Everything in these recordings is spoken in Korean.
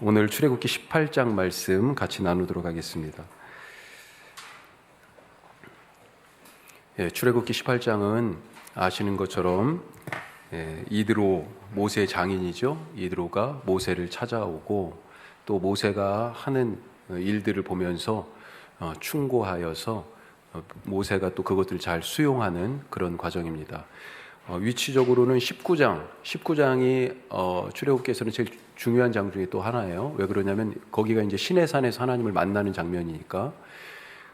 오늘 출애굽기 18장 말씀 같이 나누도록 하겠습니다. 출애굽기 18장은 아시는 것처럼 이드로, 모세의 장인이죠. 이드로가 모세를 찾아오고 또 모세가 하는 일들을 보면서 충고하여서 모세가 또 그것들을 잘 수용하는 그런 과정입니다. 위치적으로는 19장이 출애굽기에서는 제일 중요한 장 중에 또 하나예요. 왜 그러냐면 거기가 이제 시내산에서 하나님을 만나는 장면이니까.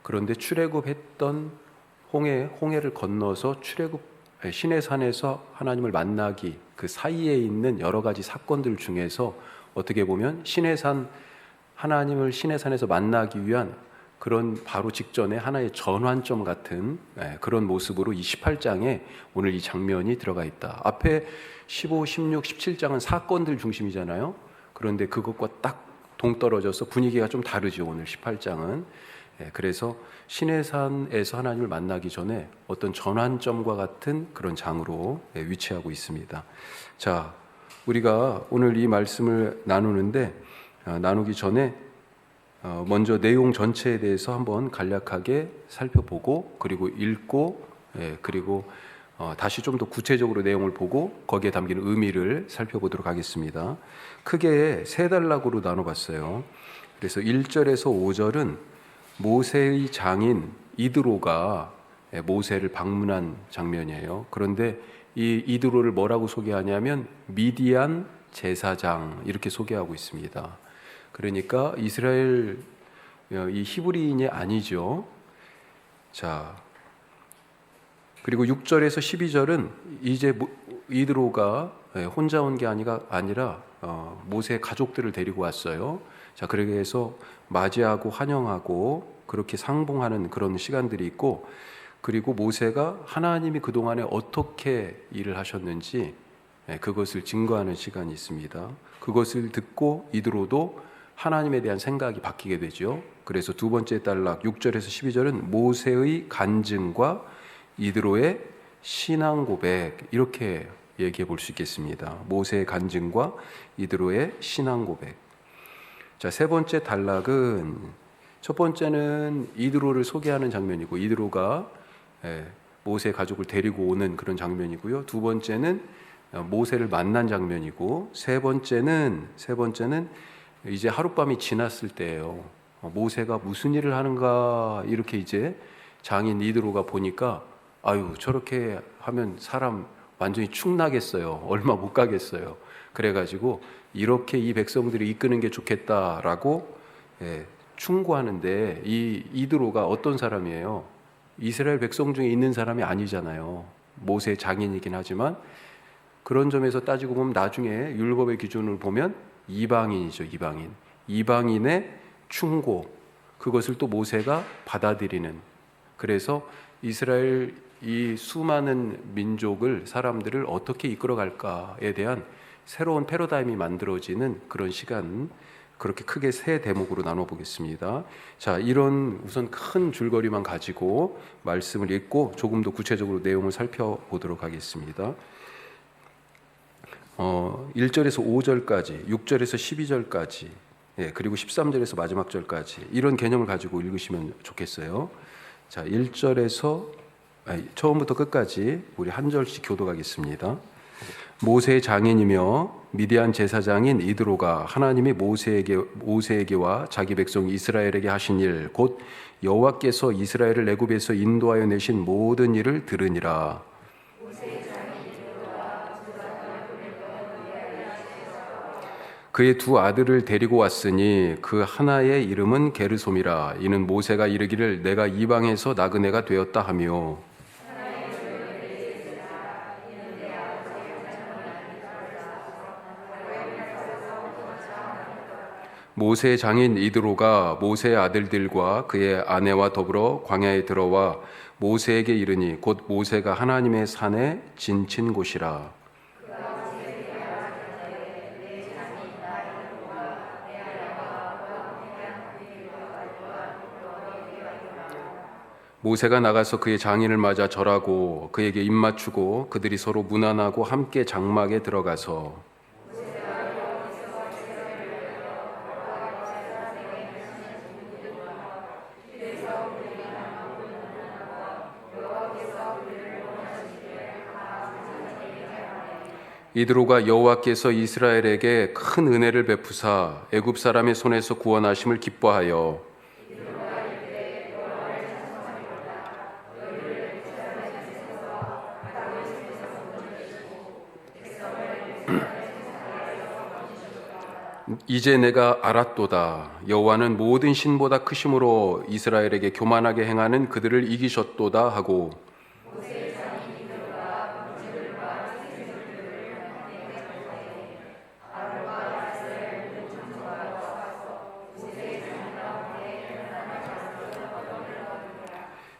그런데 출애굽했던 홍해를 건너서 시내산에서 하나님을 만나기, 그 사이에 있는 여러 가지 사건들 중에서 어떻게 보면 하나님을 시내산에서 만나기 위한 그런 바로 직전에 하나의 전환점 같은 그런 모습으로 이 18장에 오늘 이 장면이 들어가 있다. 앞에 15, 16, 17장은 사건들 중심이잖아요. 그런데 그것과 딱 동떨어져서 분위기가 좀 다르죠. 오늘 18장은. 그래서 시내산에서 하나님을 만나기 전에 어떤 전환점과 같은 그런 장으로 위치하고 있습니다. 자, 우리가 오늘 이 말씀을 나누기 전에 먼저 내용 전체에 대해서 한번 간략하게 살펴보고 그리고 읽고 그리고 다시 좀 더 구체적으로 내용을 보고 거기에 담긴 의미를 살펴보도록 하겠습니다. 크게 세 단락으로 나눠봤어요. 그래서 1절에서 5절은 모세의 장인 이드로가 모세를 방문한 장면이에요. 그런데 이 이드로를 뭐라고 소개하냐면 미디안 제사장 이렇게 소개하고 있습니다. 그러니까 이스라엘 이 히브리인이 아니죠. 자, 그리고 6절에서 12절은 이제 이드로가 혼자 온 게 아니라 모세의 가족들을 데리고 왔어요. 자, 그렇게 해서 맞이하고 환영하고 그렇게 상봉하는 그런 시간들이 있고, 그리고 모세가 하나님이 그동안에 어떻게 일을 하셨는지 그것을 증거하는 시간이 있습니다. 그것을 듣고 이드로도 하나님에 대한 생각이 바뀌게 되죠. 그래서 두 번째 단락 6절에서 12절은 모세의 간증과 이드로의 신앙 고백, 이렇게 얘기해 볼 수 있겠습니다. 모세의 간증과 이드로의 신앙 고백. 자, 세 번째 단락은, 첫 번째는 이드로를 소개하는 장면이고 이드로가 모세의 가족을 데리고 오는 그런 장면이고요. 두 번째는 모세를 만난 장면이고 세 번째는 이제 하룻밤이 지났을 때예요. 모세가 무슨 일을 하는가 이렇게 이제 장인 이드로가 보니까 아유, 저렇게 하면 사람 완전히 축나겠어요. 얼마 못 가겠어요. 그래가지고 이렇게 이 백성들이 이끄는 게 좋겠다라고 충고하는데, 이 이드로가 어떤 사람이에요? 이스라엘 백성 중에 있는 사람이 아니잖아요. 모세의 장인이긴 하지만 그런 점에서 따지고 보면 나중에 율법의 기준을 보면 이방인이죠. 이방인의 충고, 그것을 또 모세가 받아들이는, 그래서 이스라엘 이 수많은 사람들을 어떻게 이끌어갈까에 대한 새로운 패러다임이 만들어지는 그런 시간, 그렇게 크게 세 대목으로 나눠보겠습니다. 자, 이런 우선 큰 줄거리만 가지고 말씀을 읽고 조금 더 구체적으로 내용을 살펴보도록 하겠습니다. 1절에서 5절까지, 6절에서 12절까지, 그리고 13절에서 마지막 절까지 이런 개념을 가지고 읽으시면 좋겠어요. 자, 1절에서 처음부터 끝까지 우리 한 절씩 교독하겠습니다. 모세의 장인이며 미디안 제사장인 이드로가 하나님이 모세에게와 자기 백성 이스라엘에게 하신 일, 곧 여호와께서 이스라엘을 애굽에서 인도하여 내신 모든 일을 들으니라. 그의 두 아들을 데리고 왔으니 그 하나의 이름은 게르솜이라. 이는 모세가 이르기를 내가 이방에서 나그네가 되었다 하며, 모세의 장인 이드로가 모세의 아들들과 그의 아내와 더불어 광야에 들어와 모세에게 이르니 곧 모세가 하나님의 산에 진친 곳이라. 모세가 나가서 그의 장인을 맞아 절하고 그에게 입맞추고 그들이 서로 문안하고 함께 장막에 들어가서 이드로가 여호와께서 이스라엘에게 큰 은혜를 베푸사 애굽 사람의 손에서 구원하심을 기뻐하여 이제 내가 알았도다. 여호와는 모든 신보다 크심으로 이스라엘에게 교만하게 행하는 그들을 이기셨도다 하고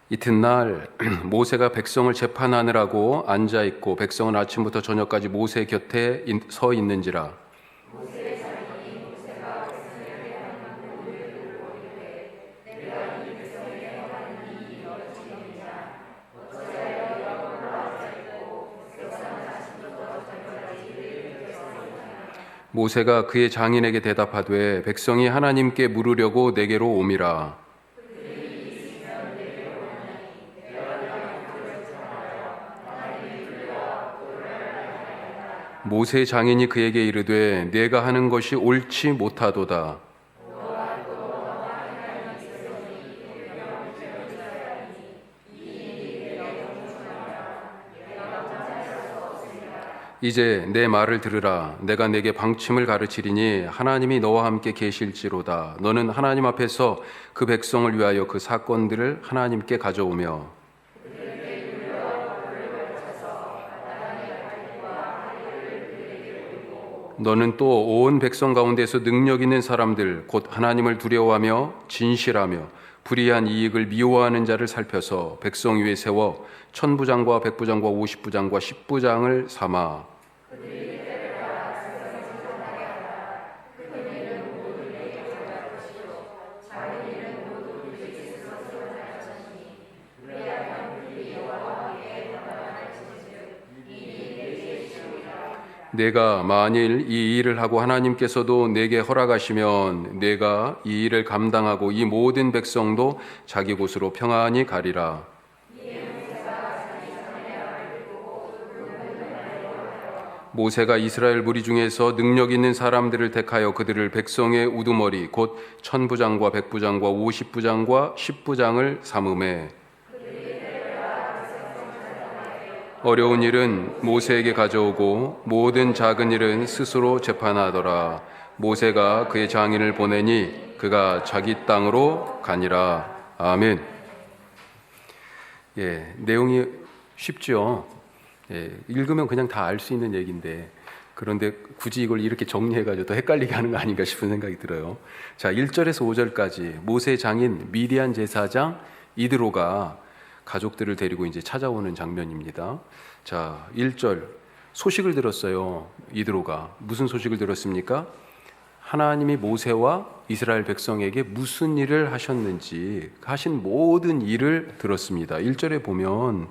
이튿날 모세가 백성을 재판하느라고 앉아 있고 백성은 아침부터 저녁까지 모세 곁에 서 있는지라. 모세가 그의 장인에게 대답하되 백성이 하나님께 물으려고 내게로 오미라. 모세 장인이 그에게 이르되 내가 하는 것이 옳지 못하도다. 이제 내 말을 들으라. 내가 내게 방침을 가르치리니 하나님이 너와 함께 계실지로다. 너는 하나님 앞에서 그 백성을 위하여 그 사건들을 하나님께 가져오며 너는 또 온 백성 가운데서 능력 있는 사람들 곧 하나님을 두려워하며 진실하며 불의한 이익을 미워하는 자를 살펴서 백성 위에 세워 천부장과 백부장과 오십부장과 십부장을 삼아 내가 만일 이 일을 하고 하나님께서도 내게 허락하시면 내가 이 일을 감당하고 이 모든 백성도 자기 곳으로 평안히 가리라. 모세가 이스라엘 무리 중에서 능력 있는 사람들을 택하여 그들을 백성의 우두머리 곧 천부장과 백부장과 오십부장과 십부장을 삼음해 어려운 일은 모세에게 가져오고 모든 작은 일은 스스로 재판하더라. 모세가 그의 장인을 보내니 그가 자기 땅으로 가니라. 아멘. 내용이 쉽죠. 읽으면 그냥 다 알 수 있는 얘기인데 그런데 굳이 이걸 이렇게 정리해가지고 더 헷갈리게 하는 거 아닌가 싶은 생각이 들어요. 자, 1절에서 5절까지 모세 장인 미디안 제사장 이드로가 가족들을 데리고 이제 찾아오는 장면입니다. 자, 1절 소식을 들었어요. 이드로가 무슨 소식을 들었습니까? 하나님이 모세와 이스라엘 백성에게 무슨 일을 하셨는지 하신 모든 일을 들었습니다. 1절에 보면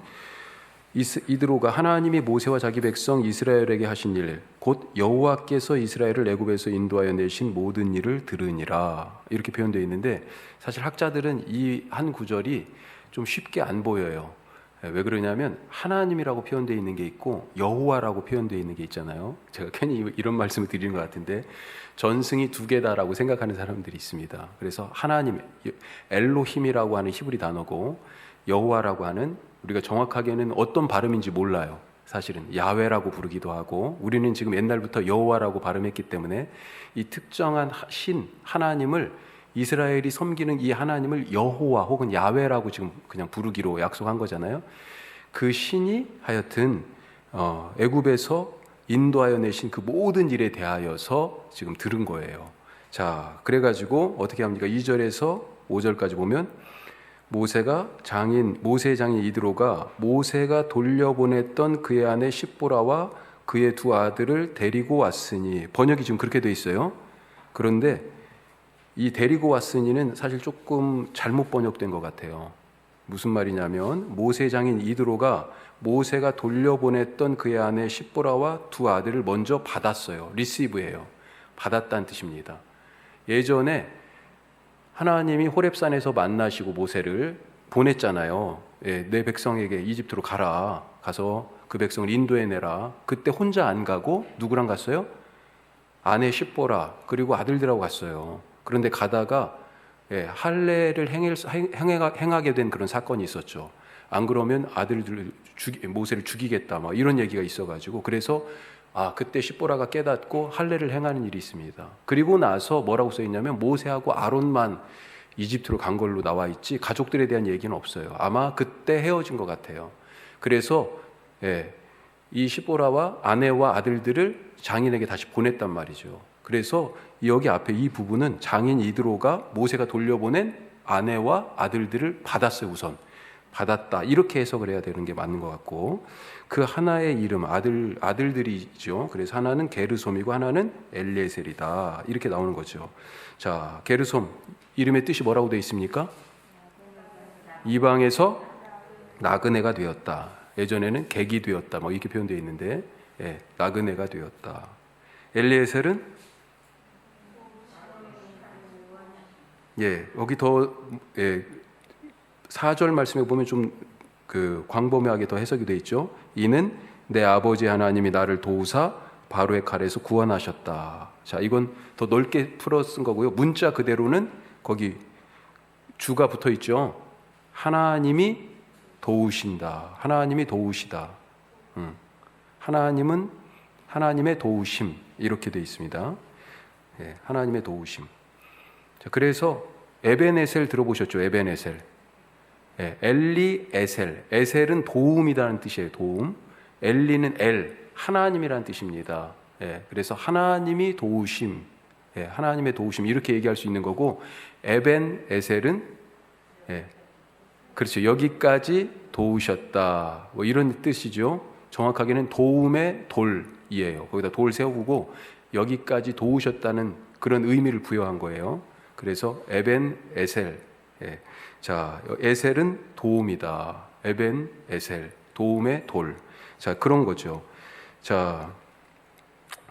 이드로가 하나님이 모세와 자기 백성 이스라엘에게 하신 일, 곧 여호와께서 이스라엘을 애굽에서 인도하여 내신 모든 일을 들으니라 이렇게 표현되어 있는데 사실 학자들은 이 한 구절이 좀 쉽게 안 보여요. 왜 그러냐면 하나님이라고 표현되어 있는 게 있고 여호와라고 표현되어 있는 게 있잖아요. 제가 괜히 이런 말씀을 드리는 것 같은데 전승이 두 개다라고 생각하는 사람들이 있습니다. 그래서 하나님, 엘로힘이라고 하는 히브리 단어고 여호와라고 하는 우리가 정확하게는 어떤 발음인지 몰라요. 사실은 야훼라고 부르기도 하고 우리는 지금 옛날부터 여호와라고 발음했기 때문에 이 특정한 신 하나님을 이스라엘이 섬기는 이 하나님을 여호와 혹은 야훼라고 지금 그냥 부르기로 약속한 거잖아요. 그 신이 하여튼 애굽에서 인도하여 내신 그 모든 일에 대하여서 지금 들은 거예요. 자, 그래가지고 어떻게 합니까? 2절에서 5절까지 보면 모세 장인 이드로가 모세가 돌려보냈던 그의 아내 십보라와 그의 두 아들을 데리고 왔으니 번역이 지금 그렇게 돼 있어요. 그런데 이 데리고 왔으니는 사실 조금 잘못 번역된 것 같아요. 무슨 말이냐면 모세 장인 이드로가 모세가 돌려보냈던 그의 아내 십보라와 두 아들을 먼저 받았어요. 리시브예요. 받았다는 뜻입니다. 예전에 하나님이 호렙산에서 만나시고 모세를 보냈잖아요. 내 백성에게 이집트로 가서 그 백성을 인도해내라. 그때 혼자 안 가고 누구랑 갔어요? 아내 십보라 그리고 아들들하고 갔어요. 그런데 가다가 할례를 행하게 된 그런 사건이 있었죠. 안 그러면 아들들을 모세를 죽이겠다 막 이런 얘기가 있어가지고, 그래서 그때 십보라가 깨닫고 할례를 행하는 일이 있습니다. 그리고 나서 뭐라고 써 있냐면 모세하고 아론만 이집트로 간 걸로 나와 있지 가족들에 대한 얘기는 없어요. 아마 그때 헤어진 것 같아요. 그래서 이 십보라와 아내와 아들들을 장인에게 다시 보냈단 말이죠. 그래서 여기 앞에 이 부분은 장인 이드로가 모세가 돌려보낸 아내와 아들들을 받았어요. 우선 받았다 이렇게 해석을 해야 되는 게 맞는 것 같고, 그 하나의 이름 아들들이죠. 그래서 하나는 게르솜이고 하나는 엘리에셀이다 이렇게 나오는 거죠. 자, 게르솜 이름의 뜻이 뭐라고 되어 있습니까? 이방에서 나그네가 되었다. 예전에는 객이 되었다 뭐 이렇게 표현되어 있는데 나그네가 되었다. 엘리에셀은 여기 더 4절 말씀에 보면 좀 광범위하게 더 해석이 되어 있죠. 이는 내 아버지 하나님이 나를 도우사 바로의 칼에서 구원하셨다. 자, 이건 더 넓게 풀어 쓴 거고요. 문자 그대로는 거기 주가 붙어 있죠. 하나님이 도우신다. 하나님이 도우시다. 하나님은 하나님의 도우심 이렇게 되어 있습니다. 하나님의 도우심. 자, 그래서 에벤에셀 들어보셨죠? 에벤에셀. 엘리에셀. 에셀은 도움이라는 뜻이에요. 도움. 엘리는 하나님이라는 뜻입니다. 그래서 하나님이 도우심. 하나님의 도우심 이렇게 얘기할 수 있는 거고, 에벤에셀은 그렇죠. 여기까지 도우셨다. 뭐 이런 뜻이죠. 정확하게는 도움의 돌이에요. 거기다 돌 세우고 여기까지 도우셨다는 그런 의미를 부여한 거예요. 그래서 에벤 에셀. 자, 에셀은 도움이다. 에벤 에셀. 도움의 돌. 자, 그런 거죠. 자,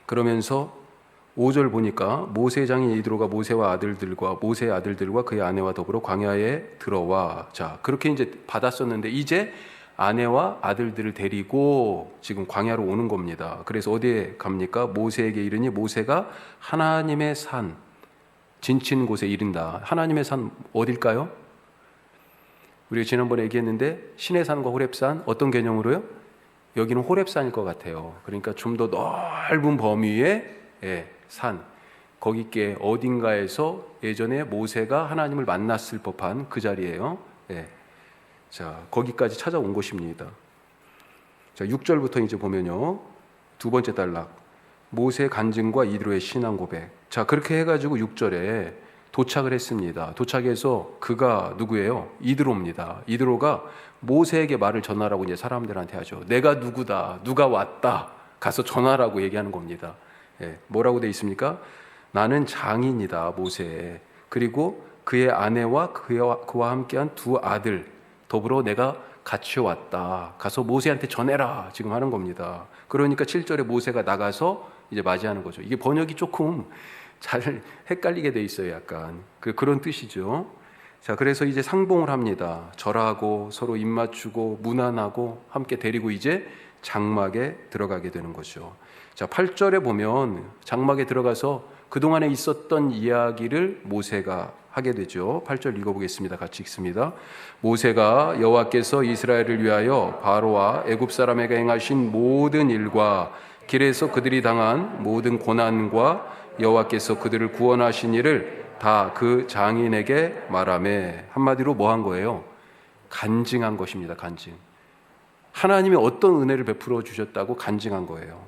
그러면서 5절 보니까 모세 장인 이드로가 모세의 아들들과 그의 아내와 더불어 광야에 들어와. 자, 그렇게 이제 받았었는데 이제 아내와 아들들을 데리고 지금 광야로 오는 겁니다. 그래서 어디에 갑니까? 모세에게 이르니 모세가 하나님의 산 진친 곳에 이른다. 하나님의 산 어딜까요? 우리가 지난번에 얘기했는데 시내 산과 호렙산 어떤 개념으로요? 여기는 호렙산일 것 같아요. 그러니까 좀 더 넓은 범위의 산, 거기께 어딘가에서 예전에 모세가 하나님을 만났을 법한 그 자리예요. 자, 거기까지 찾아온 것입니다. 자, 6절부터 이제 보면요, 두 번째 단락, 모세 간증과 이드로의 신앙 고백. 자, 그렇게 해가지고 6절에 도착을 했습니다. 도착해서 그가 누구예요? 이드로입니다. 이드로가 모세에게 말을 전하라고 이제 사람들한테 하죠. 내가 누구다, 누가 왔다, 가서 전하라고 얘기하는 겁니다. 뭐라고 돼 있습니까? 나는 장인이다, 모세. 그리고 그의 아내와 그와 함께한 두 아들 더불어 내가 같이 왔다. 가서 모세한테 전해라. 지금 하는 겁니다. 그러니까 7절에 모세가 나가서 이제 맞이하는 거죠. 이게 번역이 조금 잘 헷갈리게 돼 있어요. 약간 그런 뜻이죠. 자, 그래서 이제 상봉을 합니다. 절하고 서로 입 맞추고 문안하고 함께 데리고 이제 장막에 들어가게 되는 거죠. 자, 8절에 보면 장막에 들어가서 그동안에 있었던 이야기를 모세가 하게 되죠. 8절 읽어보겠습니다. 같이 읽습니다. 모세가 여호와께서 이스라엘을 위하여 바로와 애굽 사람에게 행하신 모든 일과 길에서 그들이 당한 모든 고난과 여호와께서 그들을 구원하신 일을 다 그 장인에게 말하매. 한마디로 뭐 한 거예요? 간증한 것입니다. 간증. 하나님이 어떤 은혜를 베풀어 주셨다고 간증한 거예요.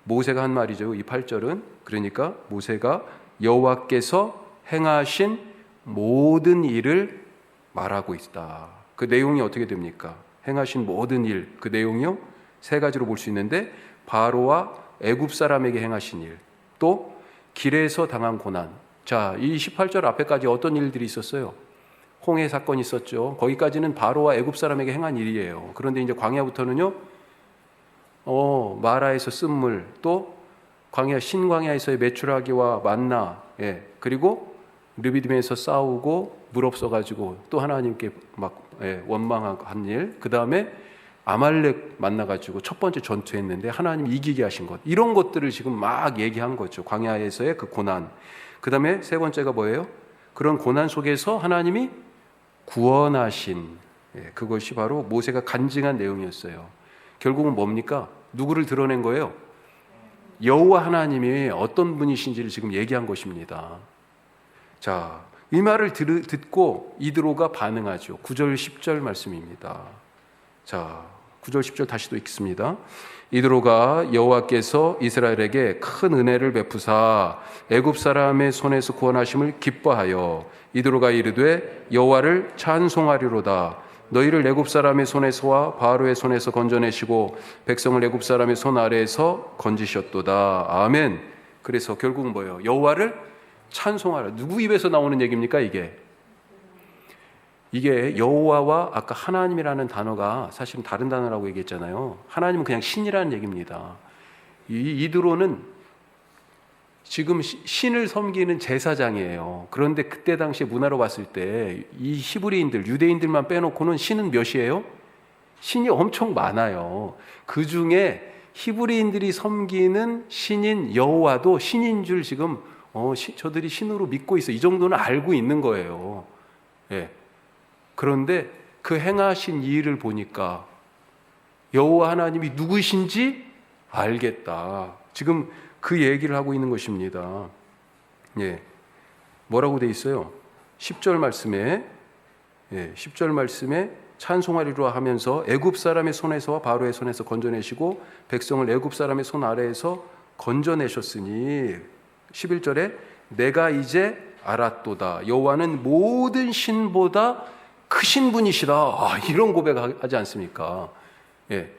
모세가 한 말이죠. 이 8절은 그러니까 모세가 여호와께서 행하신 모든 일을 말하고 있다. 그 내용이 어떻게 됩니까? 행하신 모든 일, 그 내용이요, 세 가지로 볼 수 있는데 바로와 애굽 사람에게 행하신 일, 또 길에서 당한 고난. 자, 이 18절 앞에까지 어떤 일들이 있었어요? 홍해 사건이 있었죠. 거기까지는 바로와 애굽 사람에게 행한 일이에요. 그런데 이제 광야부터는요, 마라에서 쓴 물, 또 신광야에서의 메추라기와 만나, 그리고 르비딤에서 싸우고 물 없어가지고 또 하나님께 막 원망한 일, 그 다음에 아말렉 만나가지고 첫 번째 전투했는데 하나님 이기게 하신 것, 이런 것들을 지금 막 얘기한 거죠. 광야에서의 그 고난. 그 다음에 세 번째가 뭐예요? 그런 고난 속에서 하나님이 구원하신, 그것이 바로 모세가 간증한 내용이었어요. 결국은 뭡니까? 누구를 드러낸 거예요? 여호와 하나님이 어떤 분이신지를 지금 얘기한 것입니다. 자, 이 말을 듣고 이드로가 반응하죠. 9절 10절 말씀입니다. 자, 9절 10절 다시 또 읽습니다. 이드로가 여호와께서 이스라엘에게 큰 은혜를 베푸사 애굽 사람의 손에서 구원하심을 기뻐하여 이드로가 이르되 여호와를 찬송하리로다. 너희를 애굽 사람의 손에서와 바로의 손에서 건져내시고 백성을 애굽 사람의 손 아래에서 건지셨도다. 아멘. 그래서 결국은 뭐예요? 여호와를 찬송하라. 누구 입에서 나오는 얘기입니까? 이게 여호와와 아까 하나님이라는 단어가 사실은 다른 단어라고 얘기했잖아요. 하나님은 그냥 신이라는 얘기입니다. 이드로는 지금 신을 섬기는 제사장이에요. 그런데 그때 당시에 문화로 봤을 때 이 히브리인들, 유대인들만 빼놓고는 신은 몇이에요? 신이 엄청 많아요. 그 중에 히브리인들이 섬기는 신인 여호와도 신인 줄 지금 저들이 신으로 믿고 있어. 이 정도는 알고 있는 거예요. 예. 그런데 그 행하신 이 일을 보니까 여호와 하나님이 누구신지 알겠다. 지금 그 얘기를 하고 있는 것입니다. 예. 뭐라고 돼 있어요? 10절 말씀에 10절 말씀에 찬송하리라 하면서 애굽 사람의 손에서와 바로의 손에서 건져내시고 백성을 애굽 사람의 손 아래에서 건져내셨으니 11절에 내가 이제 알았도다. 여호와는 모든 신보다 크신 분이시다. 이런 고백하지 않습니까? 예.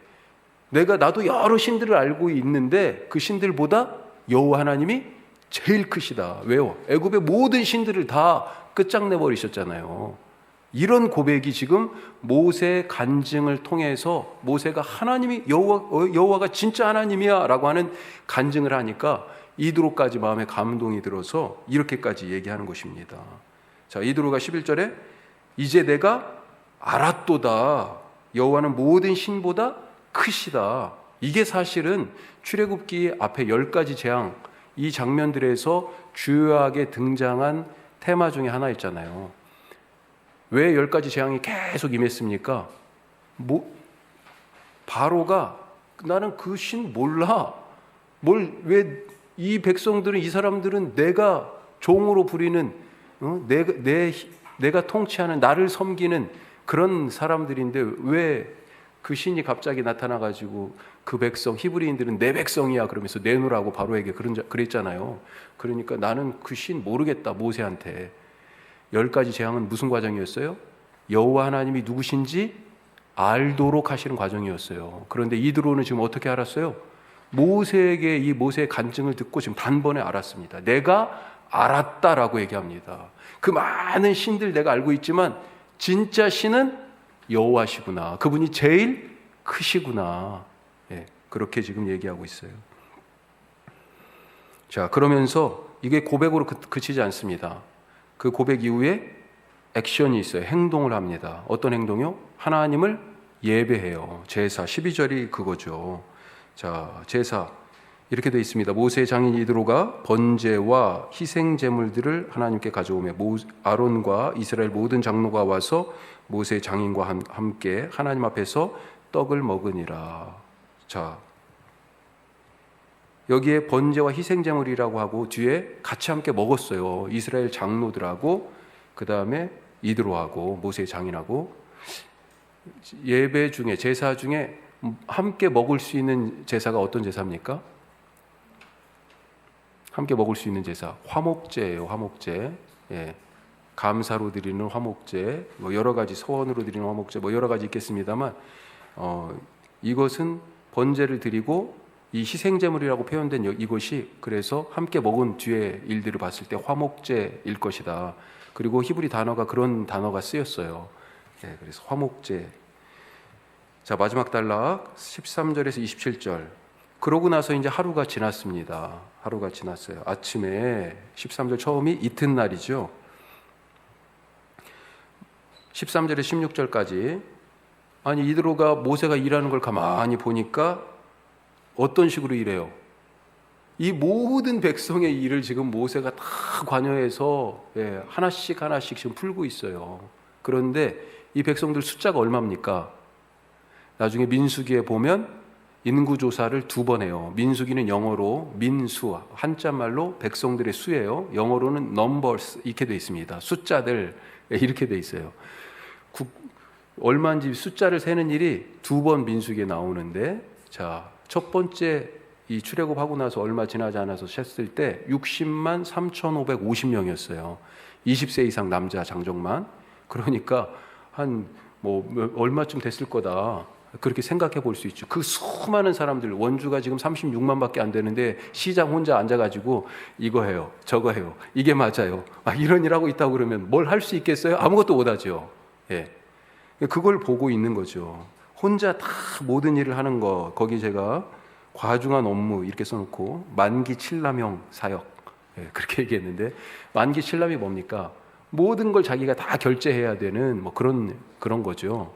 나도 여러 신들을 알고 있는데 그 신들보다 여호와 하나님이 제일 크시다. 왜요? 애굽의 모든 신들을 다 끝장내 버리셨잖아요. 이런 고백이 지금 모세 간증을 통해서 모세가 하나님이 여호와가 진짜 하나님이야라고 하는 간증을 하니까 이드로까지 마음에 감동이 들어서 이렇게까지 얘기하는 것입니다. 자, 이드로가 11절에 이제 내가 알았도다. 여호와는 모든 신보다 크시다. 이게 사실은 출애굽기 앞에 10가지 재앙, 이 장면들에서 주요하게 등장한 테마 중에 하나였잖아요. 왜 10가지 재앙이 계속 임했습니까? 바로가 나는 그 신 몰라. 왜 이 백성들은, 이 사람들은 내가 종으로 부리는, 내가 통치하는, 나를 섬기는 그런 사람들인데 왜 그 신이 갑자기 나타나가지고 그 백성, 히브리인들은 내 백성이야 그러면서 내놓으라고 바로에게 그랬잖아요. 그러니까 나는 그 신 모르겠다, 모세한테. 10가지 재앙은 무슨 과정이었어요? 여호와 하나님이 누구신지 알도록 하시는 과정이었어요. 그런데 이드로는 지금 어떻게 알았어요? 모세에게 이 모세의 간증을 듣고 지금 단번에 알았습니다. 내가 알았다라고 얘기합니다. 그 많은 신들 내가 알고 있지만 진짜 신은 여호와시구나. 그분이 제일 크시구나. 그렇게 지금 얘기하고 있어요. 자, 그러면서 이게 고백으로 그치지 않습니다. 그 고백 이후에 액션이 있어요. 행동을 합니다. 어떤 행동이요? 하나님을 예배해요. 제사, 12절이 그거죠. 자, 제사 이렇게 되어 있습니다. 모세의 장인 이드로가 번제와 희생 제물들을 하나님께 가져오며 아론과 이스라엘 모든 장로가 와서 모세의 장인과 함께 하나님 앞에서 떡을 먹으니라. 자, 여기에 번제와 희생 제물이라고 하고 뒤에 같이 함께 먹었어요. 이스라엘 장로들하고 그 다음에 이드로하고 모세의 장인하고. 예배 중에, 제사 중에 함께 먹을 수 있는 제사가 어떤 제사입니까? 함께 먹을 수 있는 제사, 화목제예요. 화목제. 감사로 드리는 화목제, 여러 가지 소원으로 드리는 화목제, 여러 가지 있겠습니다만 이것은 번제를 드리고 이 희생제물이라고 표현된 이것이 그래서 함께 먹은 뒤에 일들을 봤을 때 화목제일 것이다. 그리고 히브리 단어가 그런 단어가 쓰였어요. 그래서 화목제. 자, 마지막 단락 13절에서 27절. 그러고 나서 이제 하루가 지났습니다. 하루가 지났어요. 아침에 13절 처음이 이튿날이죠. 13절에서 16절까지 아니 이드로가 모세가 일하는 걸 가만히 보니까 어떤 식으로 일해요? 이 모든 백성의 일을 지금 모세가 다 관여해서 하나씩 하나씩 지금 풀고 있어요. 그런데 이 백성들 숫자가 얼마입니까? 나중에 민수기에 보면 인구조사를 2번 해요. 민수기는 영어로 민수, 한자말로 백성들의 수예요. 영어로는 numbers 이렇게 돼 있습니다. 숫자들 이렇게 돼 있어요. 얼마인지 숫자를 세는 일이 2번 민수기에 나오는데, 자, 첫 번째 이 출애굽하고 나서 얼마 지나지 않아서 셌을 때 60만 3,550명이었어요. 20세 이상 남자 장정만. 그러니까 한 얼마쯤 됐을 거다. 그렇게 생각해 볼 수 있죠. 그 수많은 사람들, 원주가 지금 36만밖에 안 되는데 시장 혼자 앉아가지고 이거 해요, 저거 해요, 이게 맞아요, 이런 일 하고 있다고 그러면 뭘 할 수 있겠어요? 아무것도 못하죠. 그걸 보고 있는 거죠. 혼자 다 모든 일을 하는 거. 거기 제가 과중한 업무 이렇게 써놓고 만기 칠남형 사역 그렇게 얘기했는데, 만기 칠남이 뭡니까? 모든 걸 자기가 다 결제해야 되는 그런 거죠.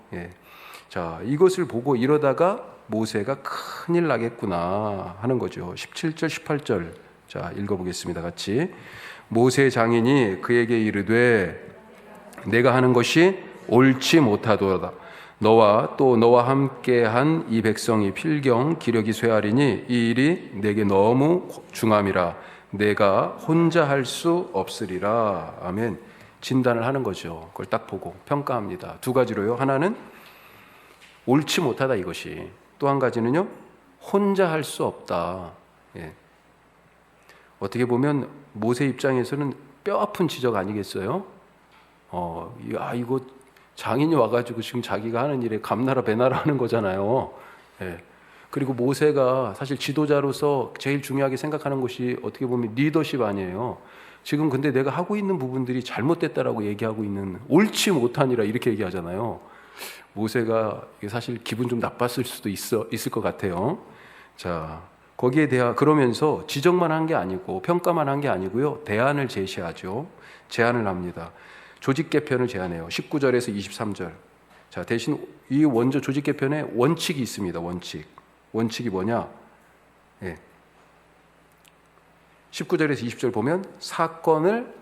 자, 이것을 보고 이러다가 모세가 큰일 나겠구나 하는 거죠. 17절 18절 자 읽어보겠습니다. 같이. 모세 장인이 그에게 이르되 내가 하는 것이 옳지 못하도다. 너와 또 너와 함께한 이 백성이 필경 기력이 쇠하리니 이 일이 내게 너무 중함이라 내가 혼자 할 수 없으리라. 아멘. 진단을 하는 거죠. 그걸 딱 보고 평가합니다. 2가지로요. 하나는 옳지 못하다 이것이. 또 한 가지는요, 혼자 할 수 없다. 어떻게 보면 모세 입장에서는 뼈아픈 지적 아니겠어요? 이거 장인이 와가지고 지금 자기가 하는 일에 감나라 배나라 하는 거잖아요. 그리고 모세가 사실 지도자로서 제일 중요하게 생각하는 것이 어떻게 보면 리더십 아니에요. 지금 근데 내가 하고 있는 부분들이 잘못됐다라고 얘기하고 있는, 옳지 못하니라 이렇게 얘기하잖아요. 모세가 사실 기분 좀 나빴을 수도 있을 것 같아요. 자, 거기에 대한, 그러면서 지적만 한 게 아니고 평가만 한 게 아니고요, 대안을 제시하죠. 제안을 합니다. 조직 개편을 제안해요. 19절에서 23절. 자, 대신 이 원조 조직 개편에 원칙이 있습니다. 원칙이 뭐냐? 19절에서 20절 보면 사건을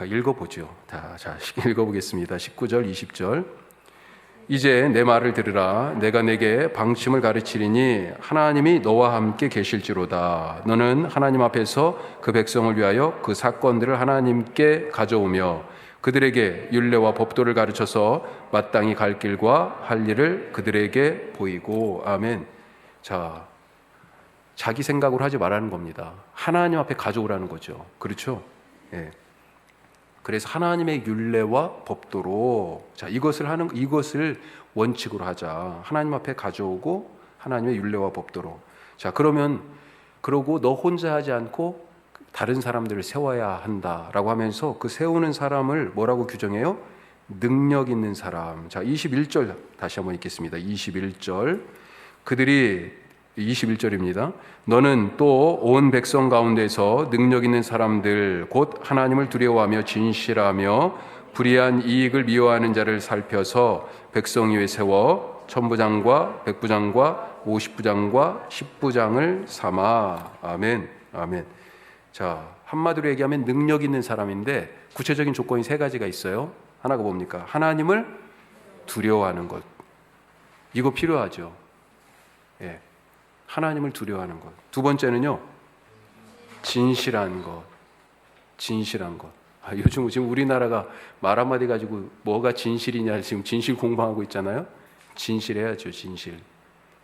읽어보죠. 자, 읽어보겠습니다. 19절, 20절. 이제 내 말을 들으라. 내가 내게 방침을 가르치리니 하나님이 너와 함께 계실지로다. 너는 하나님 앞에서 그 백성을 위하여 그 사건들을 하나님께 가져오며 그들에게 율례와 법도를 가르쳐서 마땅히 갈 길과 할 일을 그들에게 보이고. 아멘. 자, 자기 생각으로 하지 말라는 겁니다. 하나님 앞에 가져오라는 거죠. 그렇죠? 그래서 하나님의 율례와 법도로, 자, 이것을 원칙으로 하자. 하나님 앞에 가져오고 하나님의 율례와 법도로. 자, 그러고 너 혼자 하지 않고 다른 사람들을 세워야 한다라고 하면서 그 세우는 사람을 뭐라고 규정해요? 능력 있는 사람. 자, 21절 다시 한번 읽겠습니다. 21절. 그들이 21절입니다. 너는 또 온 백성 가운데서 능력 있는 사람들 곧 하나님을 두려워하며 진실하며 불의한 이익을 미워하는 자를 살펴서 백성 위에 세워 천부장과 백부장과 50부장과 10부장을 삼아. 아멘. 아멘. 자, 한마디로 얘기하면 능력 있는 사람인데 구체적인 조건이 3가지가 있어요. 하나가 뭡니까? 하나님을 두려워하는 것. 이거 필요하죠. 하나님을 두려워하는 것. 2번째는요, 진실한 것. 요즘 우리나라가 말 한마디 가지고 뭐가 진실이냐 지금 진실 공방하고 있잖아요. 진실해야죠.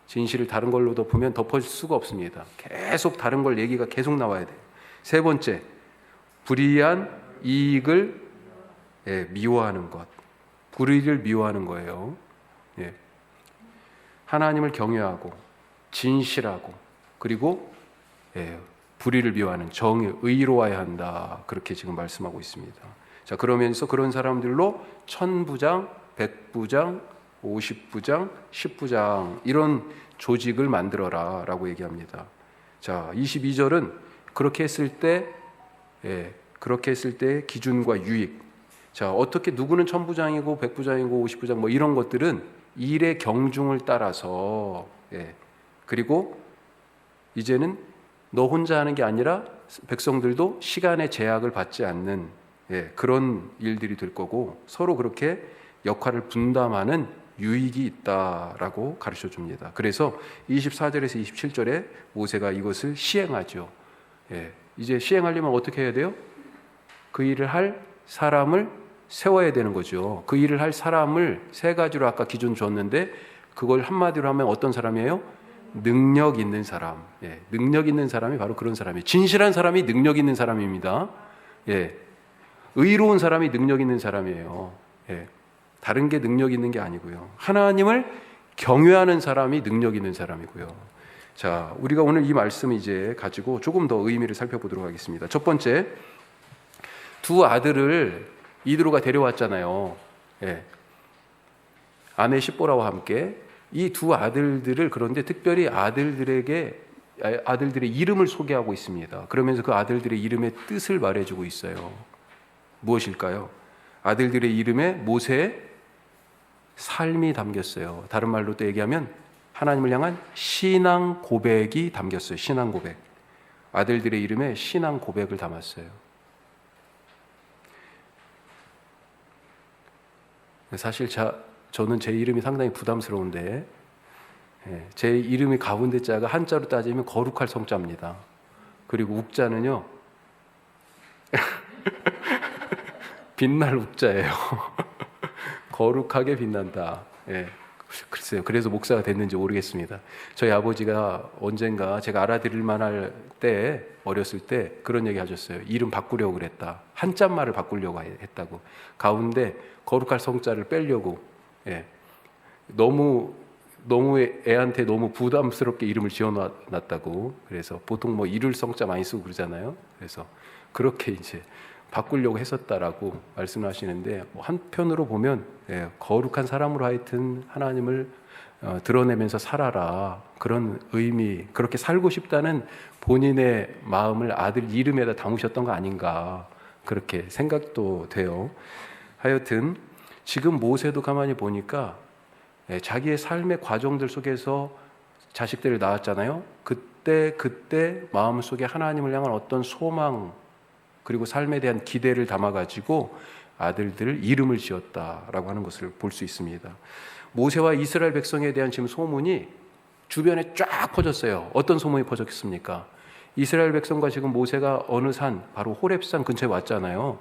진실을 다른 걸로 덮으면 덮을 수가 없습니다. 계속 다른 걸 얘기가 계속 나와야 돼요. 3번째, 불의한 이익을 미워하는 것. 불의를 미워하는 거예요. 하나님을 경외하고 진실하고 그리고 불의를 미워하는 의로워야 한다. 그렇게 지금 말씀하고 있습니다. 자, 그러면서 그런 사람들로 천부장, 백부장, 50부장, 10부장 이런 조직을 만들어라 라고 얘기합니다. 자, 22절은 그렇게 했을 때 기준과 유익. 자, 어떻게 누구는 천부장이고 백부장이고 50부장 이런 것들은 일의 경중을 따라서, 그리고 이제는 너 혼자 하는 게 아니라 백성들도 시간의 제약을 받지 않는 그런 일들이 될 거고, 서로 그렇게 역할을 분담하는 유익이 있다라고 가르쳐 줍니다. 그래서 24절에서 27절에 모세가 이것을 시행하죠. 이제 시행하려면 어떻게 해야 돼요? 그 일을 할 사람을 세워야 되는 거죠. 그 일을 할 사람을 세 가지로 아까 기준 줬는데, 그걸 한마디로 하면 어떤 사람이에요? 능력 있는 사람. 능력 있는 사람이 바로 그런 사람이에요. 진실한 사람이 능력 있는 사람입니다. 의로운 사람이 능력 있는 사람이에요. 다른 게 능력 있는 게 아니고요. 하나님을 경외하는 사람이 능력 있는 사람이고요. 자, 우리가 오늘 이 말씀을 이제 가지고 조금 더 의미를 살펴보도록 하겠습니다. 첫 번째, 두 아들을 이드로가 데려왔잖아요. 아내 십보라와 함께 이 두 아들들을, 그런데 특별히 아들들의 이름을 소개하고 있습니다. 그러면서 그 아들들의 이름의 뜻을 말해주고 있어요. 무엇일까요? 아들들의 이름에 모세의 삶이 담겼어요. 다른 말로 또 얘기하면 하나님을 향한 신앙 고백이 담겼어요. 신앙 고백. 아들들의 이름에 신앙 고백을 담았어요. 사실 저는 제 이름이 상당히 부담스러운데, 제 이름이 가운데 자가 한자로 따지면 거룩할 성자입니다. 그리고 욱자는요 빛날 욱자예요. 거룩하게 빛난다. 글쎄요. 그래서 목사가 됐는지 모르겠습니다. 저희 아버지가 언젠가 제가 알아들을 만할 때, 어렸을 때 그런 얘기 하셨어요. 이름 바꾸려고 그랬다. 한자말을 바꾸려고 했다고. 가운데 거룩할 성자를 빼려고. 너무 애한테 너무 부담스럽게 이름을 지어놨다고. 그래서 보통 뭐 이룰 성자 많이 쓰고 그러잖아요. 그래서 그렇게 이제 바꾸려고 했었다라고 말씀하시는데, 한편으로 보면 거룩한 사람으로 하여튼 하나님을 드러내면서 살아라, 그런 의미, 그렇게 살고 싶다는 본인의 마음을 아들 이름에다 담으셨던 거 아닌가, 그렇게 생각도 돼요. 하여튼 지금 모세도 가만히 보니까 자기의 삶의 과정들 속에서 자식들을 낳았잖아요. 그때 마음속에 하나님을 향한 어떤 소망, 그리고 삶에 대한 기대를 담아가지고 아들들을 이름을 지었다라고 하는 것을 볼 수 있습니다. 모세와 이스라엘 백성에 대한 지금 소문이 주변에 쫙 퍼졌어요. 어떤 소문이 퍼졌습니까? 이스라엘 백성과 지금 모세가 어느 산, 바로 호렙산 근처에 왔잖아요.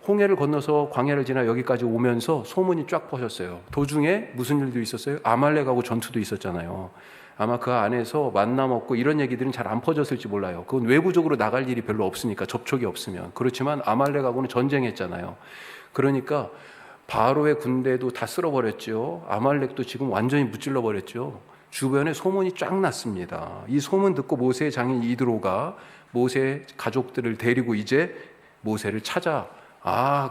홍해를 건너서 광야를 지나 여기까지 오면서 소문이 쫙 퍼졌어요. 도중에 무슨 일도 있었어요? 아말렉하고 전투도 있었잖아요. 아마 그 안에서 만남 없고 이런 얘기들은 잘 안 퍼졌을지 몰라요. 그건 외부적으로 나갈 일이 별로 없으니까, 접촉이 없으면. 그렇지만 아말렉하고는 전쟁했잖아요. 그러니까 바로의 군대도 다 쓸어버렸죠. 아말렉도 지금 완전히 무찔러 버렸죠. 주변에 소문이 쫙 났습니다. 이 소문 듣고 모세의 장인 이드로가 모세의 가족들을 데리고 이제 모세를 찾아,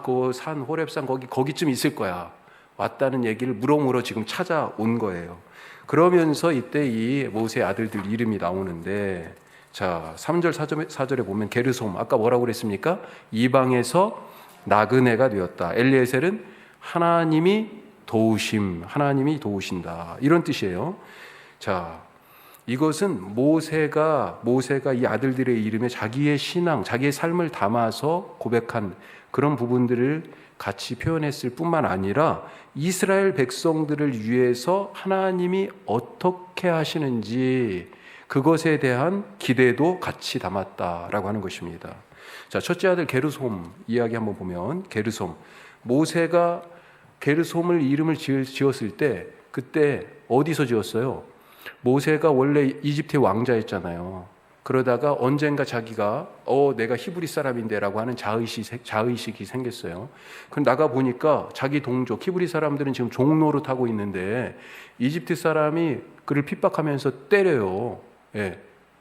그 산 호렙산 거기쯤 있을 거야, 왔다는 얘기를 물어물어 지금 찾아온 거예요. 그러면서 이때 이 모세의 아들들 이름이 나오는데, 자 3절 4절에 보면 게르솜, 아까 뭐라고 그랬습니까? 이방에서 나그네가 되었다. 엘리에셀은 하나님이 도우신다, 이런 뜻이에요. 자, 이것은 모세가 이 아들들의 이름에 자기의 신앙, 자기의 삶을 담아서 고백한 그런 부분들을 같이 표현했을 뿐만 아니라 이스라엘 백성들을 위해서 하나님이 어떻게 하시는지 그것에 대한 기대도 같이 담았다라고 하는 것입니다. 자, 첫째 아들 게르솜 이야기 한번 보면, 게르솜, 모세가 게르솜을 이름을 지었을 때 그때 어디서 지었어요? 모세가 원래 이집트의 왕자였잖아요. 그러다가 언젠가 자기가 내가 히브리 사람인데 라고 하는 자의식이 생겼어요. 그럼 나가 보니까 자기 동족 히브리 사람들은 지금 종로를 타고 있는데 이집트 사람이 그를 핍박하면서 때려요.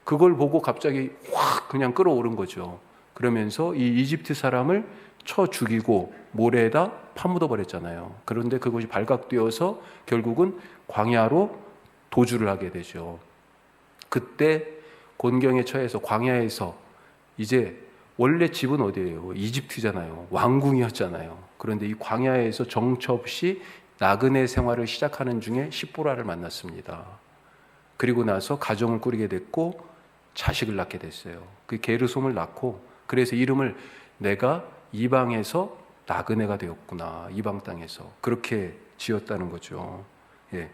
그걸 보고 갑자기 확 그냥 끌어오른 거죠. 그러면서 이 이집트 사람을 쳐 죽이고 모래에다 파묻어 버렸잖아요. 그런데 그것이 발각되어서 결국은 광야로 도주를 하게 되죠. 그때 곤경에 처해서 광야에서, 이제 원래 집은 어디예요? 이집트잖아요. 왕궁이었잖아요. 그런데 이 광야에서 정처 없이 나그네 생활을 시작하는 중에 십보라를 만났습니다. 그리고 나서 가정을 꾸리게 됐고 자식을 낳게 됐어요. 그 게르솜을 낳고, 그래서 이름을 내가 이방에서 나그네가 되었구나, 이방 땅에서, 그렇게 지었다는 거죠. 예.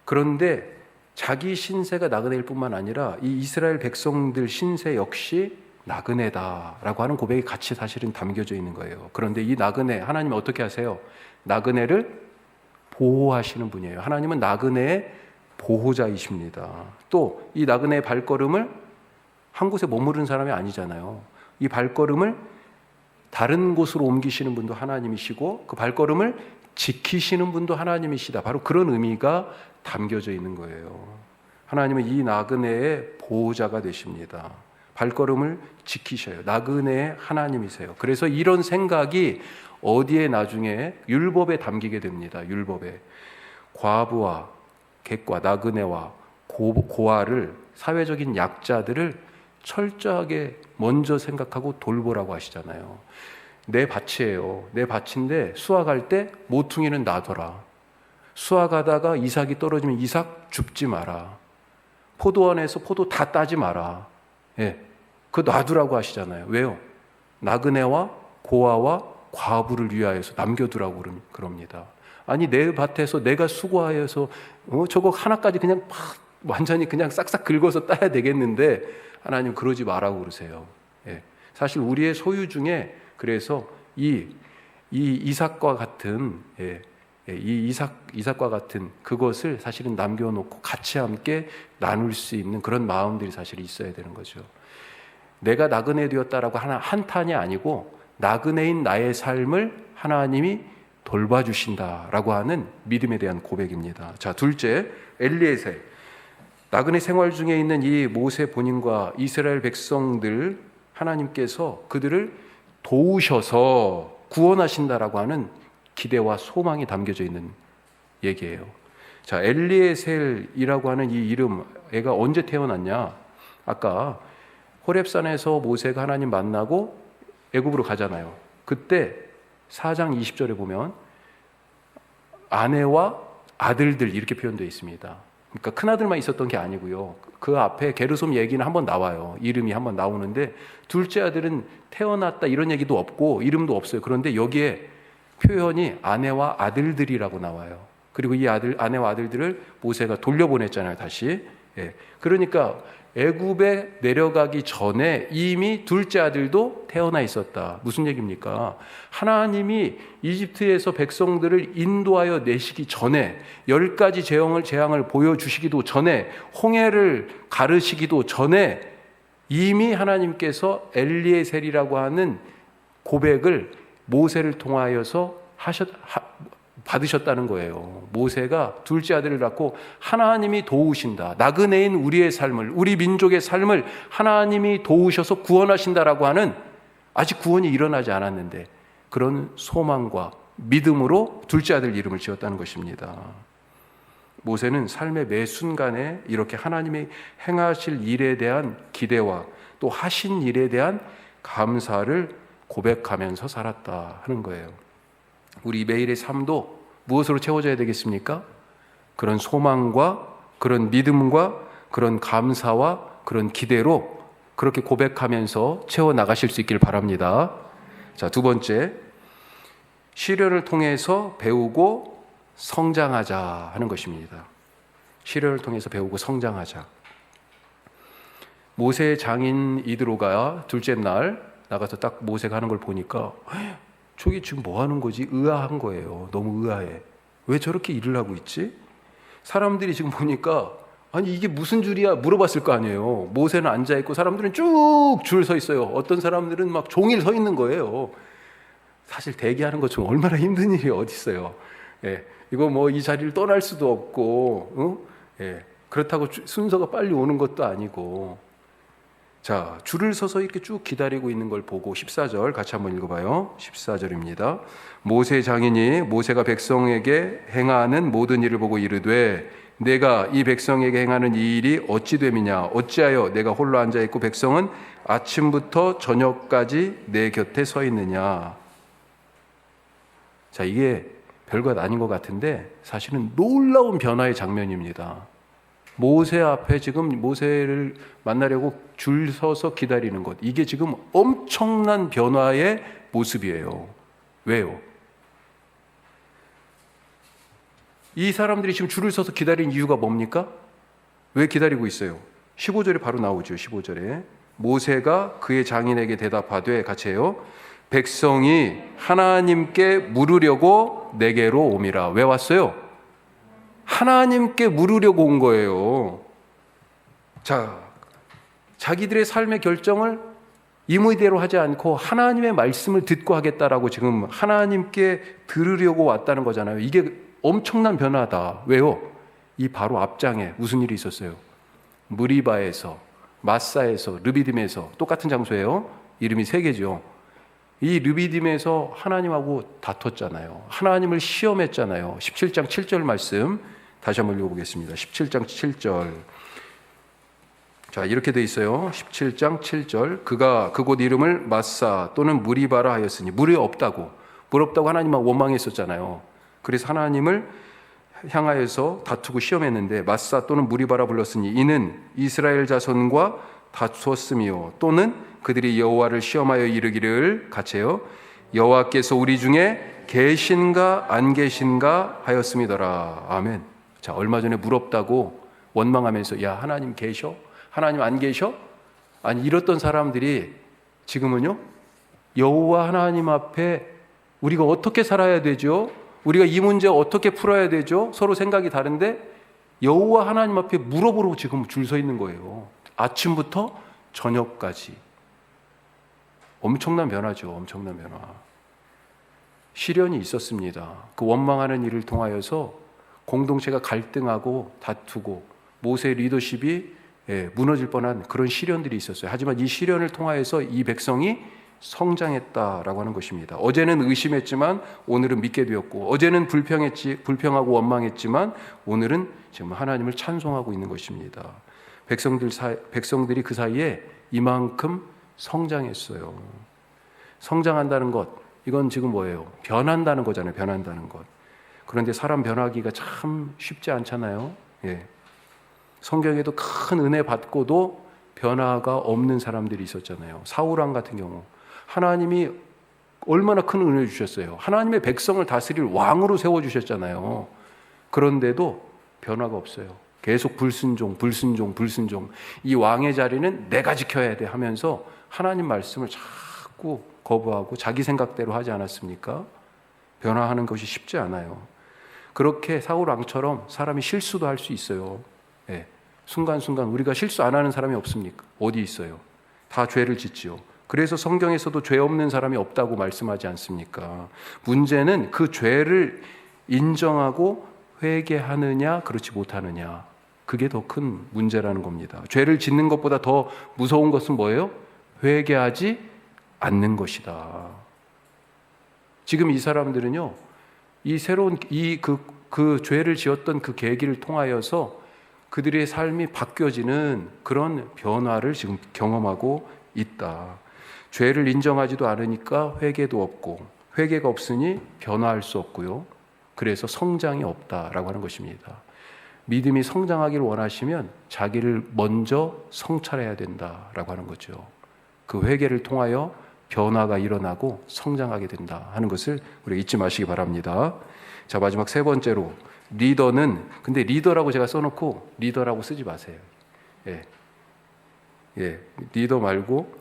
그런데 자기 신세가 나그네일 뿐만 아니라 이 이스라엘 백성들 신세 역시 나그네다라고 하는 고백이 같이 사실은 담겨져 있는 거예요. 그런데 이 나그네, 하나님은 어떻게 하세요? 나그네를 보호하시는 분이에요. 하나님은 나그네의 보호자이십니다. 또 이 나그네의 발걸음을 한 곳에 머무르는 사람이 아니잖아요. 이 발걸음을 다른 곳으로 옮기시는 분도 하나님이시고 그 발걸음을 지키시는 분도 하나님이시다. 바로 그런 의미가 담겨져 있는 거예요. 하나님은 이 나그네의 보호자가 되십니다. 발걸음을 지키셔요. 나그네의 하나님이세요. 그래서 이런 생각이 어디에 나중에 율법에 담기게 됩니다. 율법에 과부와 객과 나그네와 고아를, 사회적인 약자들을 철저하게 먼저 생각하고 돌보라고 하시잖아요. 내 밭이에요. 내 밭인데 수확할 때 모퉁이는 놔둬라. 수확하다가 이삭이 떨어지면 이삭 줍지 마라. 포도원에서 포도 다 따지 마라. 예, 그거 놔두라고 하시잖아요. 왜요? 나그네와 고아와 과부를 위하여서 남겨두라고 그럽니다. 아니 내 밭에서 내가 수고하여서 저거 하나까지 그냥 완전히 그냥 싹싹 긁어서 따야 되겠는데 하나님 그러지 말라고 그러세요. 예. 사실 우리의 소유 중에 그래서 이 이삭과 같은 이삭과 같은 그것을 사실은 남겨놓고 같이 함께 나눌 수 있는 그런 마음들이 사실 있어야 되는 거죠. 내가 나그네 되었다라고 한탄이 아니고 나그네인 나의 삶을 하나님이 돌봐주신다라고 하는 믿음에 대한 고백입니다. 자, 둘째, 엘리에셀. 나그네 생활 중에 있는 이 모세 본인과 이스라엘 백성들, 하나님께서 그들을 도우셔서 구원하신다라고 하는 기대와 소망이 담겨져 있는 얘기예요. 자, 엘리에셀이라고 하는 이 이름, 애가 언제 태어났냐? 아까 호렙산에서 모세가 하나님 만나고 애굽으로 가잖아요. 그때 4장 20절에 보면 아내와 아들들 이렇게 표현되어 있습니다. 그러니까 큰아들만 있었던 게 아니고요. 그 앞에 게르솜 얘기는 한번 나와요. 이름이 한번 나오는데 둘째 아들은 태어났다 이런 얘기도 없고 이름도 없어요. 그런데 여기에 표현이 아내와 아들들이라고 나와요. 그리고 이 아내와 아들들을 모세가 돌려보냈잖아요. 다시. 예. 그러니까 애굽에 내려가기 전에 이미 둘째 아들도 태어나 있었다. 무슨 얘기입니까? 하나님이 이집트에서 백성들을 인도하여 내시기 전에 10가지 재앙을 보여주시기도 전에 홍해를 가르시기도 전에 이미 하나님께서 엘리에셀이라고 하는 고백을 모세를 통하여서 받으셨다는 거예요. 모세가 둘째 아들을 낳고 하나님이 도우신다. 나그네인 우리의 삶을, 우리 민족의 삶을 하나님이 도우셔서 구원하신다라고 하는, 아직 구원이 일어나지 않았는데 그런 소망과 믿음으로 둘째 아들 이름을 지었다는 것입니다. 모세는 삶의 매 순간에 이렇게 하나님이 행하실 일에 대한 기대와 또 하신 일에 대한 감사를 고백하면서 살았다 하는 거예요. 우리 매일의 삶도 무엇으로 채워져야 되겠습니까? 그런 소망과 그런 믿음과 그런 감사와 그런 기대로 그렇게 고백하면서 채워나가실 수 있길 바랍니다. 자, 두 번째, 시련을 통해서 배우고 성장하자 하는 것입니다. 시련을 통해서 배우고 성장하자. 모세의 장인 이드로가 둘째 날 나가서 딱 모세가 하는 걸 보니까 저게 지금 뭐 하는 거지? 의아한 거예요. 너무 의아해. 왜 저렇게 일을 하고 있지? 사람들이 지금 보니까 아니 이게 무슨 줄이야? 물어봤을 거 아니에요. 모세는 앉아있고 사람들은 쭉 줄 서 있어요. 어떤 사람들은 막 종일 서 있는 거예요. 사실 대기하는 것 중 얼마나 힘든 일이 어디 있어요. 예, 이거 뭐 이 자리를 떠날 수도 없고, 예, 그렇다고 순서가 빨리 오는 것도 아니고. 자, 줄을 서서 이렇게 쭉 기다리고 있는 걸 보고 14절 같이 한번 읽어봐요. 14절입니다. 모세 장인이 모세가 백성에게 행하는 모든 일을 보고 이르되 내가 이 백성에게 행하는 이 일이 어찌 됨이냐? 어찌하여 내가 홀로 앉아있고 백성은 아침부터 저녁까지 내 곁에 서 있느냐? 자, 이게 별것 아닌 것 같은데 사실은 놀라운 변화의 장면입니다. 모세 앞에 지금 모세를 만나려고 줄 서서 기다리는 것, 이게 지금 엄청난 변화의 모습이에요. 왜요? 이 사람들이 지금 줄을 서서 기다린 이유가 뭡니까? 왜 기다리고 있어요? 15절에 바로 나오죠. 15절에 모세가 그의 장인에게 대답하되, 같이 해요. 백성이 하나님께 물으려고 내게로 오미라. 왜 왔어요? 하나님께 물으려고 온 거예요. 자, 자기들의 삶의 결정을 임의대로 하지 않고 하나님의 말씀을 듣고 하겠다라고 지금 하나님께 들으려고 왔다는 거잖아요. 이게 엄청난 변화다. 왜요? 이 바로 앞장에 무슨 일이 있었어요? 무리바에서, 마사에서, 르비딤에서, 똑같은 장소예요. 이름이 3개죠. 이 르비딤에서 하나님하고 다퉜잖아요. 하나님을 시험했잖아요. 17장 7절 말씀 다시 한번 읽어보겠습니다. 17장 7절. 자, 이렇게 돼 있어요. 17장 7절. 그가 그곳 이름을 마사 또는 무리바라 하였으니, 물이 없다고, 물 없다고 하나님만 원망했었잖아요. 그래서 하나님을 향하여서 다투고 시험했는데 마사 또는 무리바라 불렀으니 이는 이스라엘 자손과 다투었으며 또는 그들이 여호와를 시험하여 이르기를, 같이 해요. 여호와께서 우리 중에 계신가 안 계신가 하였음이더라. 아멘. 자, 얼마 전에 물 없다고 원망하면서 야, 하나님 계셔? 하나님 안 계셔? 아니, 이랬던 사람들이 지금은요, 여호와 하나님 앞에 우리가 어떻게 살아야 되죠? 우리가 이 문제 어떻게 풀어야 되죠? 서로 생각이 다른데 여호와 하나님 앞에 물어보러 지금 줄 서 있는 거예요. 아침부터 저녁까지. 엄청난 변화죠. 엄청난 변화. 시련이 있었습니다. 그 원망하는 일을 통하여서 공동체가 갈등하고 다투고 모세의 리더십이 무너질 뻔한 그런 시련들이 있었어요. 하지만 이 시련을 통하여서 이 백성이 성장했다라고 하는 것입니다. 어제는 의심했지만 오늘은 믿게 되었고, 어제는 불평하고 원망했지만 오늘은 지금 하나님을 찬송하고 있는 것입니다. 백성들이 그 사이에 이만큼 성장했어요. 성장한다는 것, 이건 지금 뭐예요? 변한다는 거잖아요. 변한다는 것. 그런데 사람 변하기가 참 쉽지 않잖아요. 예. 성경에도 큰 은혜 받고도 변화가 없는 사람들이 있었잖아요. 사울왕 같은 경우 하나님이 얼마나 큰 은혜를 주셨어요. 하나님의 백성을 다스릴 왕으로 세워주셨잖아요. 그런데도 변화가 없어요. 계속 불순종. 이 왕의 자리는 내가 지켜야 돼 하면서 하나님 말씀을 자꾸 거부하고 자기 생각대로 하지 않았습니까? 변화하는 것이 쉽지 않아요. 그렇게 사울 왕처럼 사람이 실수도 할 수 있어요. 네. 순간순간 우리가 실수 안 하는 사람이 없습니까? 어디 있어요? 다 죄를 짓지요. 그래서 성경에서도 죄 없는 사람이 없다고 말씀하지 않습니까? 문제는 그 죄를 인정하고 회개하느냐 그렇지 못하느냐, 그게 더 큰 문제라는 겁니다. 죄를 짓는 것보다 더 무서운 것은 뭐예요? 회개하지 않는 것이다. 지금 이 사람들은요, 이 새로운 그 죄를 지었던 그 계기를 통하여서 그들의 삶이 바뀌어지는 그런 변화를 지금 경험하고 있다. 죄를 인정하지도 않으니까 회개도 없고, 회개가 없으니 변화할 수 없고요. 그래서 성장이 없다라고 하는 것입니다. 믿음이 성장하기를 원하시면 자기를 먼저 성찰해야 된다라고 하는 거죠. 그 회개를 통하여 변화가 일어나고 성장하게 된다 하는 것을 우리가 잊지 마시기 바랍니다. 자, 마지막 3번째로, 리더는, 근데 리더라고 제가 써놓고 리더라고 쓰지 마세요. 리더 말고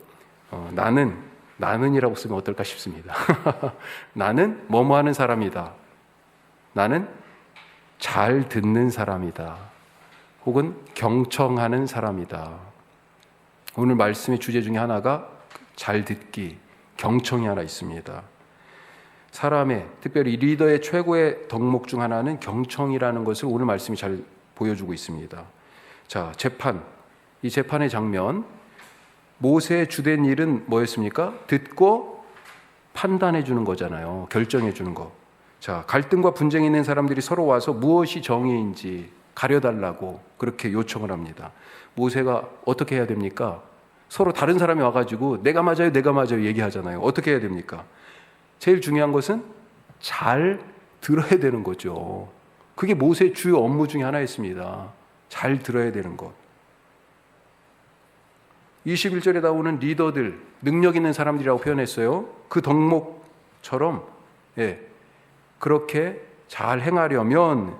나는이라고 쓰면 어떨까 싶습니다. 나는 뭐뭐 하는 사람이다. 나는 잘 듣는 사람이다. 혹은 경청하는 사람이다. 오늘 말씀의 주제 중에 하나가 잘 듣기, 경청이 하나 있습니다. 사람의, 특별히 리더의 최고의 덕목 중 하나는 경청이라는 것을 오늘 말씀이 잘 보여주고 있습니다. 자, 이 재판의 장면, 모세의 주된 일은 뭐였습니까? 듣고 판단해 주는 거잖아요. 결정해 주는 거. 자, 갈등과 분쟁이 있는 사람들이 서로 와서 무엇이 정의인지 가려달라고 그렇게 요청을 합니다. 모세가 어떻게 해야 됩니까? 서로 다른 사람이 와가지고 내가 맞아요 얘기하잖아요. 어떻게 해야 됩니까? 제일 중요한 것은 잘 들어야 되는 거죠. 그게 모세의 주요 업무 중에 하나였습니다. 잘 들어야 되는 것. 21절에 나오는 리더들, 능력 있는 사람들이라고 표현했어요. 그 덕목처럼 그렇게 잘 행하려면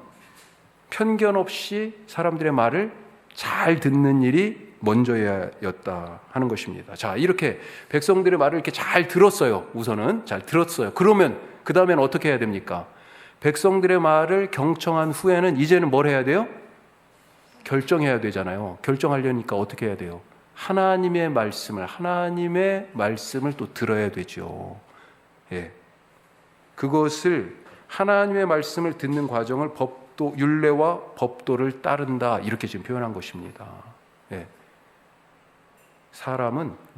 편견 없이 사람들의 말을 잘 듣는 일이 먼저였다 하는 것입니다. 자, 이렇게 백성들의 말을 이렇게 잘 들었어요. 우선은 잘 들었어요. 그러면 그 다음에는 어떻게 해야 됩니까? 백성들의 말을 경청한 후에는 이제는 뭘 해야 돼요? 결정해야 되잖아요. 결정하려니까 어떻게 해야 돼요? 하나님의 말씀을 또 들어야 되죠. 그것을 하나님의 말씀을 듣는 과정을 율례와 법도를 따른다, 이렇게 지금 표현한 것입니다.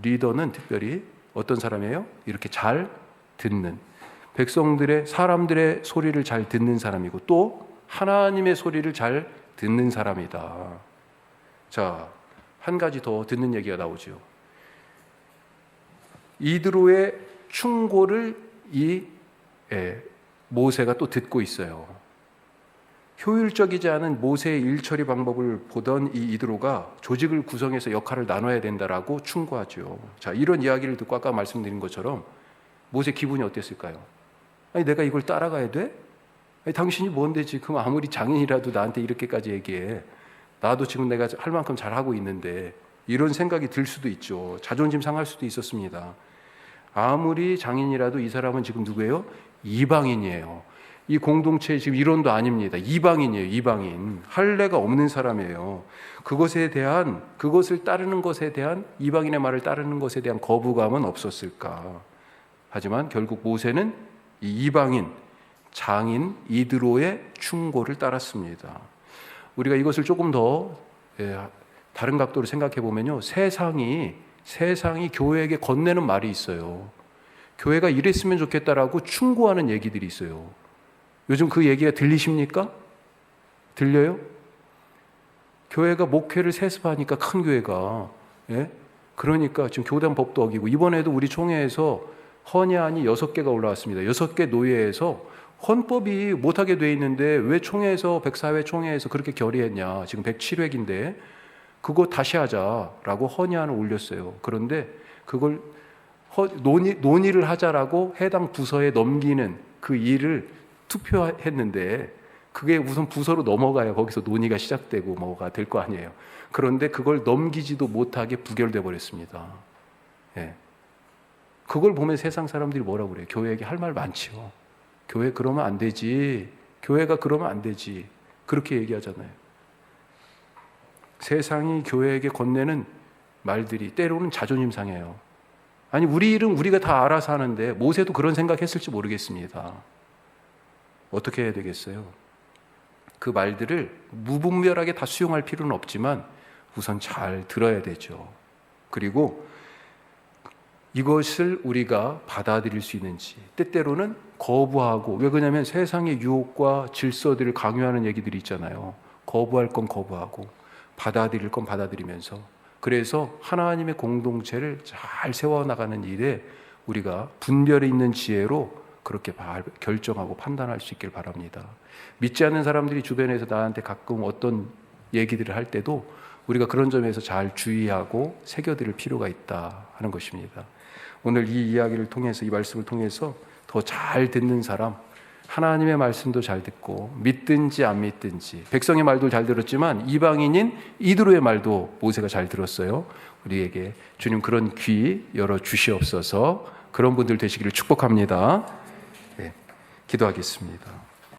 리더는 특별히 어떤 사람이에요? 이렇게 잘 듣는, 사람들의 소리를 잘 듣는 사람이고 또 하나님의 소리를 잘 듣는 사람이다. 자, 한 가지 더 듣는 얘기가 나오죠. 이드로의 충고를 모세가 또 듣고 있어요. 효율적이지 않은 모세의 일처리 방법을 보던 이 이드로가 조직을 구성해서 역할을 나눠야 된다라고 충고하죠. 자, 이런 이야기를 듣고 아까 말씀드린 것처럼 모세 기분이 어땠을까요? 아니, 내가 이걸 따라가야 돼? 아니, 당신이 뭔데 지금 아무리 장인이라도 나한테 이렇게까지 얘기해. 나도 지금 내가 할 만큼 잘하고 있는데, 이런 생각이 들 수도 있죠. 자존심 상할 수도 있었습니다. 아무리 장인이라도 이 사람은 지금 누구예요? 이방인이에요. 이 공동체의 지금 일원도 아닙니다. 이방인이에요. 이방인. 할례가 없는 사람이에요. 그것을 따르는 것에 대한, 이방인의 말을 따르는 것에 대한 거부감은 없었을까? 하지만 결국 모세는 이 이방인 장인 이드로의 충고를 따랐습니다. 우리가 이것을 조금 더 다른 각도로 생각해 보면요, 세상이 교회에게 건네는 말이 있어요. 교회가 이랬으면 좋겠다라고 충고하는 얘기들이 있어요. 요즘 그 얘기가 들리십니까? 들려요? 교회가 목회를 세습하니까, 큰 교회가, 그러니까 지금 교단 법도 어기고, 이번에도 우리 총회에서 헌의안이 6개가 올라왔습니다. 6개 노예에서 헌법이 못하게 돼 있는데 왜 총회에서, 104회 총회에서 그렇게 결의했냐. 지금 107회인데 그거 다시 하자라고 헌의안을 올렸어요. 그런데 그걸 논의를 하자라고 해당 부서에 넘기는 그 일을 투표했는데, 그게 우선 부서로 넘어가야 거기서 논의가 시작되고 뭐가 될 거 아니에요. 그런데 그걸 넘기지도 못하게 부결돼 버렸습니다. 그걸 보면 세상 사람들이 뭐라고 그래요? 교회에게 할 말 많지요. 교회 그러면 안 되지. 교회가 그러면 안 되지. 그렇게 얘기하잖아요. 세상이 교회에게 건네는 말들이 때로는 자존심 상해요. 아니, 우리 일은 우리가 다 알아서 하는데, 모세도 그런 생각했을지 모르겠습니다. 어떻게 해야 되겠어요? 그 말들을 무분별하게 다 수용할 필요는 없지만 우선 잘 들어야 되죠. 그리고 이것을 우리가 받아들일 수 있는지, 때때로는 거부하고, 왜 그러냐면 세상의 유혹과 질서들을 강요하는 얘기들이 있잖아요. 거부할 건 거부하고 받아들일 건 받아들이면서, 그래서 하나님의 공동체를 잘 세워나가는 일에 우리가 분별이 있는 지혜로 그렇게 결정하고 판단할 수 있길 바랍니다. 믿지 않는 사람들이 주변에서 나한테 가끔 어떤 얘기들을 할 때도 우리가 그런 점에서 잘 주의하고 새겨들을 필요가 있다 하는 것입니다. 오늘 이 이야기를 통해서, 이 말씀을 통해서 더 잘 듣는 사람, 하나님의 말씀도 잘 듣고 믿든지 안 믿든지, 백성의 말도 잘 들었지만 이방인인 이드로의 말도 모세가 잘 들었어요. 우리에게 주님 그런 귀 열어 주시옵소서. 그런 분들 되시기를 축복합니다. 기도하겠습니다.